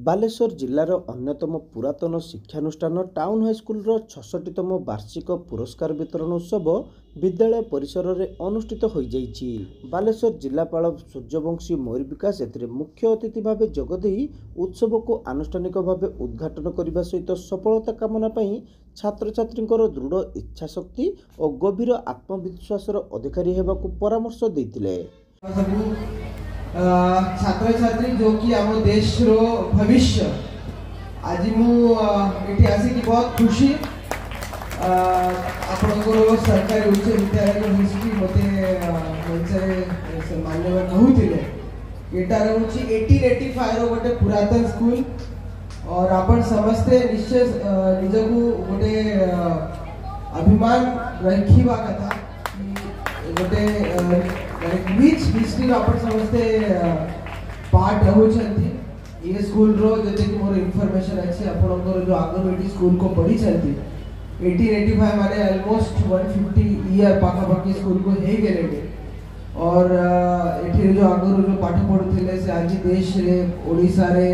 ବାଲେଶ୍ୱର ଜିଲ୍ଲାର ଅନ୍ୟତମ ପୁରାତନ ଶିକ୍ଷାନୁଷ୍ଠାନ ଟାଉନ୍ ହାଇସ୍କୁଲର 66ତମ ବାର୍ଷିକ ପୁରସ୍କାର ବିତରଣ ଉତ୍ସବ ବିଦ୍ୟାଳୟ ପରିସରରେ ଅନୁଷ୍ଠିତ ହୋଇଯାଇଛି। ବାଲେଶ୍ୱର ଜିଲ୍ଲାପାଳ ସୂର୍ଯ୍ୟବଂଶୀ ମୟୂର ବିକାଶ ଏଥିରେ ମୁଖ୍ୟ ଅତିଥି ଭାବେ ଯୋଗଦେଇ ଉତ୍ସବକୁ ଆନୁଷ୍ଠାନିକ ଭାବେ ଉଦ୍ଘାଟନ କରିବା ସହିତ ସଫଳତା କାମନା ପାଇଁ ଛାତ୍ରଛାତ୍ରୀଙ୍କର ଦୃଢ଼ ଇଚ୍ଛାଶକ୍ତି ଓ ଗଭୀର ଆତ୍ମବିଶ୍ୱାସର ଅଧିକାରୀ ହେବାକୁ ପରାମର୍ଶ ଦେଇଥିଲେ। छात्र छात्री जो कि आम देश रो भविष्य आज मुझे आसिक बहुत खुशी आपणकर सरकारी उच्च विद्यालय हिस्ट्री मत मान्यवर कहते यहाँ हूँ 1885 गोटे पुरातन स्कूल और आपण समस्ते निश्चय निजक गोटे अभिमान रखा कथा गोटे रिच हिस्ट्री आपण समस्ते पार्ट रहउछंती ये स्कूल रो जते कि मोर इंफॉर्मेशन अछि आपनकर जो आगर एटी स्कूल को पढ़ी छंती 1885 माने ऑलमोस्ट 150 ईयर पाखा पाखी स्कूल को हे गेले और एठी जो आगर जो पाठ पढुथिले से आज देश रे ओडिसा रे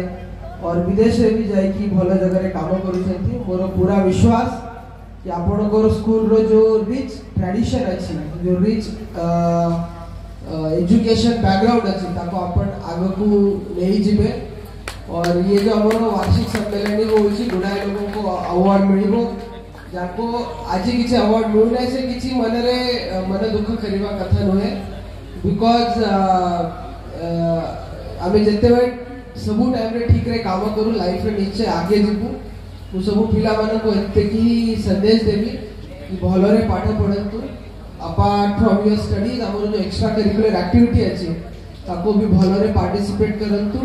और विदेश रे भी जाई कि भलो जगह रे काम करूछंती मोर पूरा विश्वास कि आपनकर स्कूल रो जो रिच ट्रेडिशन अछि जो रिच एजुकेशन बैकग्राउंड अच्छी अपन आग को नहीं जीवे और ये जो हमारे वार्षिक सम्मेलन होगी गुड़ाए लोगों को अवार्ड मिल जाको आज किसी अवार्ड मिलना से किसी मन दुख करवा कथा नुहे बिकॉज आम जिते सब टाइम रे ठीक रे काम करूँ लाइफ रे निश्चय आगे जीवु मु सब पिला मानक एतिकी संदेश देवी कि भलरे पाठ पढ़ंतु अपार्ट फ्रॉम योर स्टडीज आम जो एक्स्ट्रा करिकुलर एक्टिविटी अच्छी ताको भी भलरे पार्टिसिपेट करंतु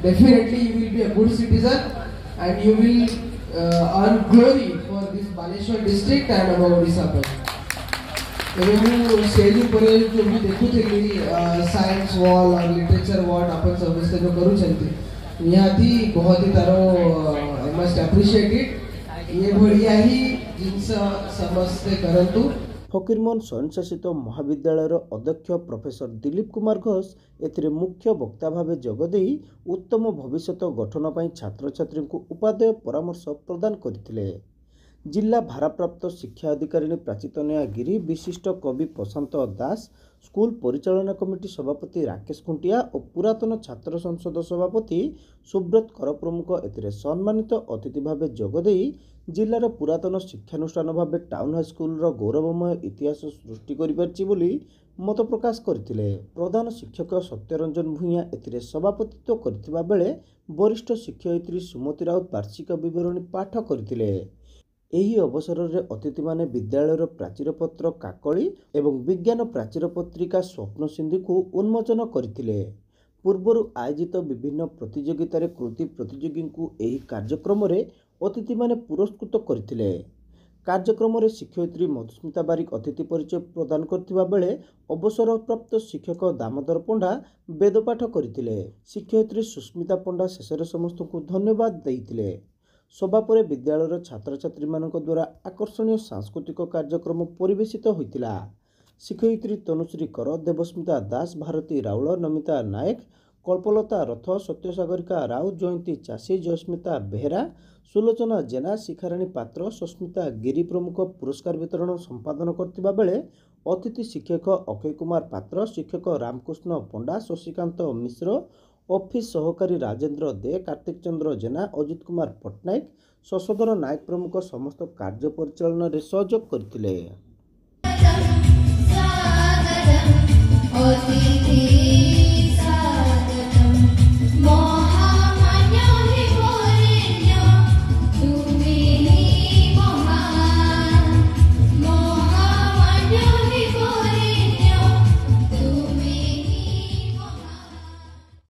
definitely you will be a good citizen and you will earn glory for this Baleshwar district and our Odisha पर मु स्टेज पर जो भी देखुथली साइंस वॉल और लिटरेचर वॉल अपन समस्त जो करूछंती निहाती बहुत ही तारो आई मस्ट अप्रिशिएट इट ये बढ़िया ही जिनस समस्त करंतु। फकीरमोहन स्वयंशासित महाविद्यालयर अध्यक्ष प्रोफेसर दिलीप कुमार घोष एथिरे मुख्य वक्ता भावे जोगदेई उत्तम भविष्य गठन पर छात्र छात्री को उपादेय परामर्श प्रदान करथिले। जिला भारप्राप्त शिक्षा अधिकारी प्राचितनया गिरी विशिष्ट कवि प्रशांत दास स्कूल परिचालना कमिटी सभापति राकेश खुंटिया और पुरातन छात्र संसद सभापति सुब्रत कर प्रमुख एथिरे सम्मानित अतिथि भावे जोगदेई जिलार पुरातन शिक्षानुष्ठान भावे टाउन हाईस्कूल गौरवमय इतिहास सृष्टि करिपारछि बोली मत प्रकाश करथिले। प्रधान शिक्षक सत्यरंजन भूइया एथिरे सभापतित्व करथिबा बेले वरिष्ठ शिक्षयित्री सुमति राउत वार्षिक विवरणी पाठ करथिले। एही अवसर में अतिथि माने विद्यालयर प्राचीरपत्र काकली एवं विज्ञान प्राचीर पत्रिका स्वप्न सिंधु को उन्मोचन करथिले। पूर्वर आयोजित विभिन्न प्रतियोगितार कृति प्रतियोगी को एही कार्यक्रम में अतिथि माने पुरस्कृत करथिले। कार्यक्रम में शिक्षयित्री मधुस्मिता बारिक अतिथि परिचय प्रदान करथिबा बेले अवसरप्राप्त शिक्षक दामोदर पंडा वेदपाठ करथिले। शिक्षयित्री सुस्मिता पंडा शेषर समस्त को धन्यवाद देइथिले। सभा पर विद्यालयर छात्र छात्री मानक द्वारा आकर्षणीय सांस्कृतिक कार्यक्रम परिवेशित होइतिला। शिक्षयित्री तनुश्री कर, देवस्मिता दास, भारती राउल, नमिता नायक, कल्पलता रथ, सत्यसागरिका राउ, जयंती चाषी, जयस्मिता बेहेरा, सुलोचना जेना, शिखाराणी पात्र, सस्मिता गिरी प्रमुख पुरस्कार वितरण संपादन करथिबा बेले अतिथि शिक्षक अक्षय कुमार पात्र, शिक्षक रामकृष्ण पंडा, शशिकांत मिश्र, ऑफिस सहकारी राजेंद्र दे, कार्तिक चंद्र जेना, अजित कुमार पट्टनायक, शशधर नायक प्रमुख समस्त कार्य परिचालन रे सहयोग करथिले।